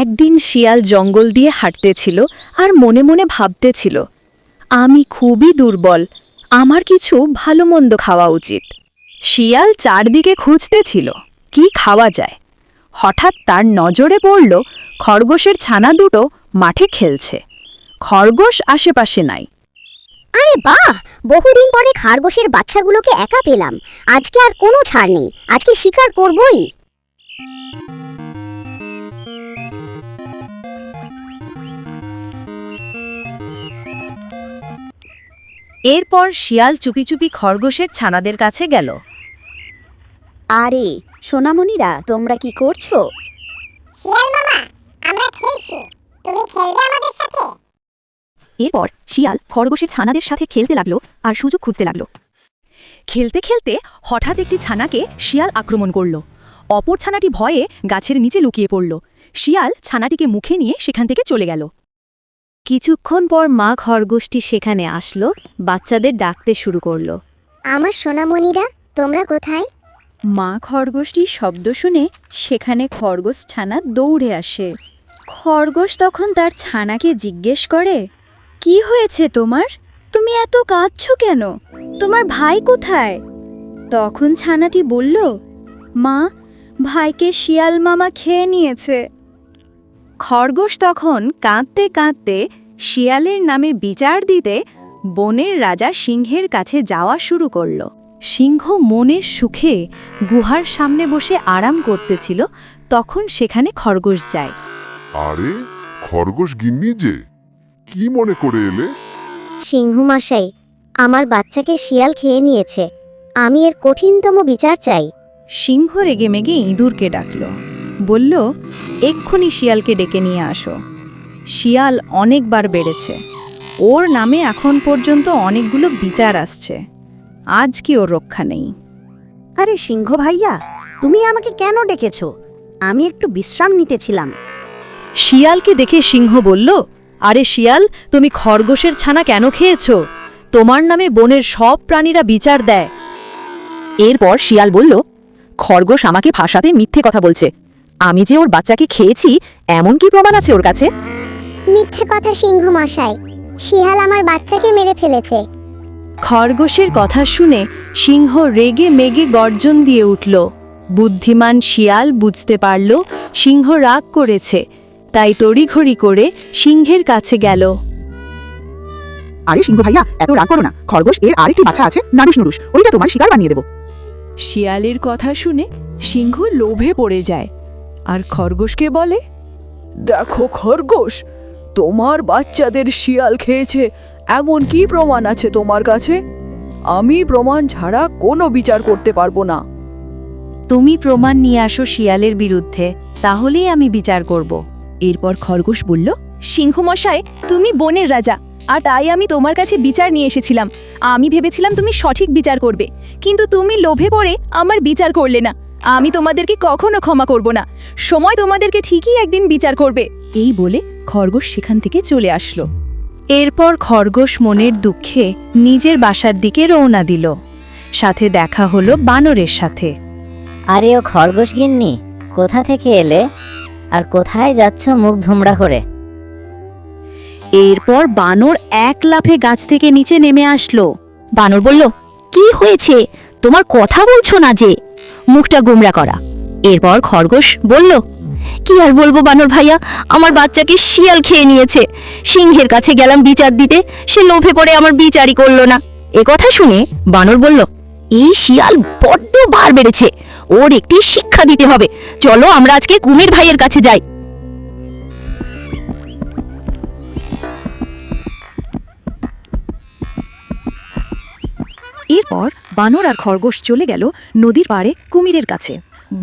একদিন শিয়াল জঙ্গল দিয়ে হাঁটতেছিল আর মনে মনে ভাবতেছিল, আমি খুবই দুর্বল, আমার কিছু ভালো মন্দ খাওয়া উচিত। শিয়াল চারদিকে খুঁজতেছিল কি খাওয়া যায়। হঠাৎ তার নজরে পড়ল খরগোশের ছানা দুটো মাঠে খেলছে। খরগোশ আশেপাশে নাই। আরে বাহ, বহুদিন পরে খরগোশের বাচ্চাগুলোকে একা পেলাম। আজকে আর কোনো ছাড় নেই, আজকে শিকার করবই। এরপর শিয়াল চুপি চুপি খরগোশের ছানাদের কাছে গেল। আরে সোনামণিরা, তোমরা কি করছো? শিয়াল মামা, আমরা খেলছি, তুমি খেলবে আমাদের সাথে? এরপর শিয়াল খরগোশের ছানাদের সাথে খেলতে লাগলো আর সুযোগ খুঁজতে লাগলো। খেলতে খেলতে হঠাৎ একটি ছানাকে শিয়াল আক্রমণ করল। অপর ছানাটি ভয়ে গাছের নিচে লুকিয়ে পড়ল। শিয়াল ছানাটিকে মুখে নিয়ে সেখান থেকে চলে গেল। কিছুক্ষণ পর মা খরগোশটি সেখানে আসলো, বাচ্চাদের ডাকতে শুরু করল। আমার সোনামণিরা, তোমরা কোথায়? মা খরগোশটির শব্দ শুনে সেখানে খরগোশ ছানা দৌড়ে আসে। খরগোশ তখন তার ছানাকে জিজ্ঞেস করে, কি হয়েছে তোমার? তুমি এত কাঁদছো কেন? তোমার ভাই কোথায়? তখন ছানাটি বলল, মা, ভাইকে শিয়াল মামা খেয়ে নিয়েছে। খরগোশ তখন কাঁদতে কাঁদতে শিয়ালের নামে বিচার দিতে বনের রাজা সিংহের কাছে যাওয়া শুরু করল। সিংহ মনের সুখে গুহার সামনে বসে আরাম করতেছিল, তখন সেখানে খরগোশ যায়। আরে খরগোশ গিন্নি যে, কি মনে করে এলে? সিংহ মশাই, আমার বাচ্চাকে শিয়াল খেয়ে নিয়েছে, আমি এর কঠিনতম বিচার চাই। সিংহ রেগে মেগে ইঁদুরকে ডাকল, বলল, এক্ষুনি শিয়ালকে ডেকে নিয়ে আসো। শিয়াল অনেকবার বেড়েছে, ওর নামে এখন পর্যন্ত অনেকগুলো বিচার আসছে, আজ কি ওর রক্ষা নেই। আরে সিংহ ভাইয়া, তুমি আমাকে কেন ডেকেছো? আমি একটু বিশ্রাম নিতেছিলাম। শিয়ালকে দেখে সিংহ বলল, আরে শিয়াল, তুমি খরগোশের ছানা কেন খেয়েছ? তোমার নামে বনের সব প্রাণীরা বিচার দেয়। এরপর শিয়াল বলল, খরগোশ আমাকে ভাষাতে মিথ্যে কথা বলছে, আমি যে ওর বাচ্চাকে খেয়েছি এমন কি প্রমাণ আছে ওর কাছে? মিথ্যে কথা সিংহ মশাই, শিয়াল আমার বাচ্চাকে মেরে ফেলেছে। খরগোশের কথা শুনে সিংহ রেগে মেগে গর্জন দিয়ে উঠল। বুদ্ধিমান শিয়াল বুঝতে পারল সিংহ রাগ করেছে, তাই তড়িঘড়ি করে সিংহের কাছে গেল। আরে সিংহ ভাইয়া, এত রাগ করো না, খরগোশ এর আরেকটি বাচ্চা আছে, নাড়ুস নুড়ুস, ওইটা তোমার শিকার বানিয়ে দেবো। শিয়ালের কথা শুনে সিংহ লোভে পড়ে যায় আর খরগোশকে বলে, দেখো খরগোশ, তোমার বাচ্চাদের শিয়াল খেয়েছে এমন কি প্রমাণ আছে তোমার কাছে? আমি প্রমাণ ছাড়া কোনো বিচার করতে পারবো না। তুমি প্রমাণ নিয়ে আসো শিয়ালের বিরুদ্ধে, তাহলেই আমি বিচার করব। এরপর খরগোশ বলল, সিংহ মশাই, তুমি বনের রাজা, আর তাই আমি তোমার কাছে বিচার নিয়ে এসেছিলাম। আমি ভেবেছিলাম তুমি সঠিক বিচার করবে, কিন্তু তুমি লোভে পড়ে আমার বিচার করলে না। আমি তোমাদেরকে কখনো ক্ষমা করব না, সময় তোমাদেরকে ঠিকই একদিন বিচার করবে। এই বলে খরগোশ সেখান থেকে চলে আসলো। এরপর খরগোশ মনের দুঃখে নিজের বাসার দিকে রওনা দিল। সাথে দেখা হলো বানরের সাথে। আরে ও খরগোশ গিন্নি, কোথা থেকে এলে আর কোথায় যাচ্ছ মুখ ধুমড়া করে? এরপর বানর এক লাফে গাছ থেকে নিচে নেমে আসলো। বানর বলল, কি হয়েছে? তোমার কথা বলছো না যে? মুখটা গুমরা করা। এরপর খরগোশ বলল, কি আর বলবো বানর ভাইয়া, আমার বাচ্চাকে শিয়াল খেয়ে নিয়েছে। সিংহের কাছে গেলাম বিচার দিতে, সে লোভে পড়ে আমার বিচারই করলো না। এ কথা শুনে বানর বলল, এই শিয়াল বড্ড বার বেড়েছে, ওর একটি শিক্ষা দিতে হবে। চলো আমরা আজকে কুমির ভাইয়ের কাছে যাই। এরপর বানর আর খরগোশ চলে গেল নদীর পাড়ে কুমিরের কাছে।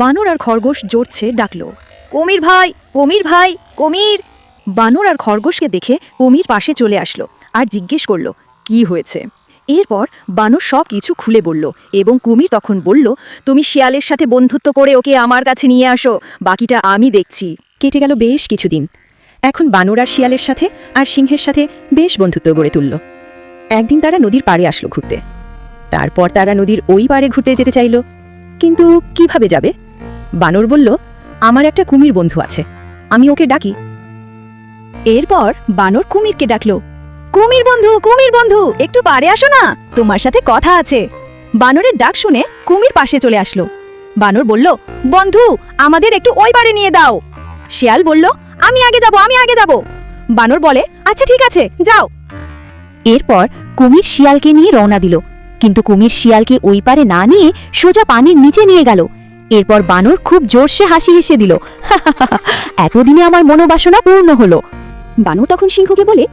বানর আর খরগোশ জোরছে ডাকলো, কুমির ভাই, কুমির ভাই, কুমির। বানর আর খরগোশকে দেখে কুমির পাশে চলে আসলো আর জিজ্ঞেস করলো, কি হয়েছে? এরপর বানর সব কিছু খুলে বলল এবং কুমির তখন বলল, তুমি শিয়ালের সাথে বন্ধুত্ব করে ওকে আমার কাছে নিয়ে আসো, বাকিটা আমি দেখছি। কেটে গেল বেশ কিছুদিন। এখন বানর আর শিয়ালের সাথে আর সিংহের সাথে বেশ বন্ধুত্ব গড়ে তুলল। একদিন তারা নদীর পাড়ে আসলো ঘুরতে। তারপর তারা নদীর ওই পাড়ে ঘুরতে যেতে চাইল, কিন্তু কিভাবে যাবে? বানর বলল, আমার একটা কুমির বন্ধু আছে, আমি ওকে ডাকি। এরপর বানর কুমিরকে ডাকলো, কুমির বন্ধু একটু পারে আসো না, তোমার সাথে কথা আছে। বানরের ডাক শুনে কুমির পাশে চলে আসলো। বানর বলল, বন্ধু আমাদের একটু ওই পারে নিয়ে দাও। শিয়াল বলল, আমি আগে যাব। বানর বলে, আচ্ছা ঠিক আছে যাও। এরপর কুমির শিয়ালকে নিয়ে রওনা দিল, কিন্তু কুমির শিয়ালকে ওই পারে না নিয়ে সোজা পানির নিচে নিয়ে গেল। এরপর বানর খুব জোরসে হাসি হেসে দিল, এতদিনে আমার মনোবাসনা পূর্ণ হলো। বানর তখন সিংহকে বলে,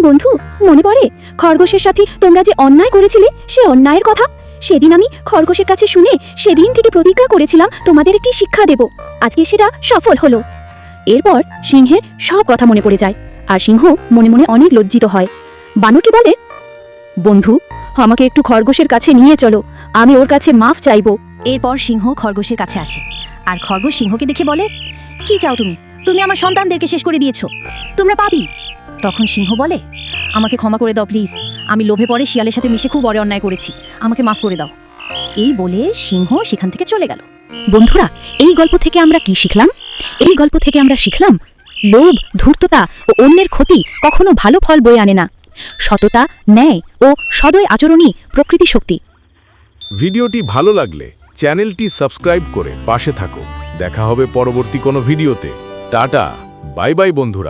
বন্ধু মনে পড়ে খরগোশের সাথে তোমরা যে অন্যায় করেছিলে, সে অন্যায়ের কথা? সেদিন আমি খরগোশের কাছে শুনে সেদিন থেকে প্রতিজ্ঞা করেছিলাম তোমাদের একটি শিক্ষা দেব। আজকে সেটা সফল হলো। এরপর সিংহের সব কথা মনে পড়ে যায়, আর সিংহ মনে মনে অনেক লজ্জিত হয়। বানরটি বলে, বন্ধু আমাকে একটু খরগোশের কাছে নিয়ে চলো, আমি ওর কাছে মাফ চাইবো। এরপর সিংহ খরগোশের কাছে আসে, আর খরগোশ সিংহকে দেখে বলে, কি চাও তুমি? তুমি আমার সন্তানদেরকে শেষ করে দিয়েছো, তোমরা পাপী। তখন সিংহ বলে, আমাকে ক্ষমা করে দাও প্লিজ, আমি লোভে পড়ে শিয়ালের সাথে মিশে খুব বড় অন্যায় করেছি, আমাকে মাফ করে দাও। এই বলে সিংহ সেখান থেকে চলে গেল। বন্ধুরা, এই গল্প থেকে আমরা কি শিখলাম? এই গল্প থেকে আমরা শিখলাম লোভ, ধূর্ততা ও অন্যের ক্ষতি কখনো ভালো ফল বয়ে আনে না। সততা, ন্যায় ও সদয় আচরণই প্রকৃতি শক্তি। ভিডিওটি ভালো লাগলে চ্যানেলটি সাবস্ক্রাইব করে পাশে থাকো। দেখা হবে পরবর্তী কোনো ভিডিওতে। টাটা, বাই বাই বন্ধুরা।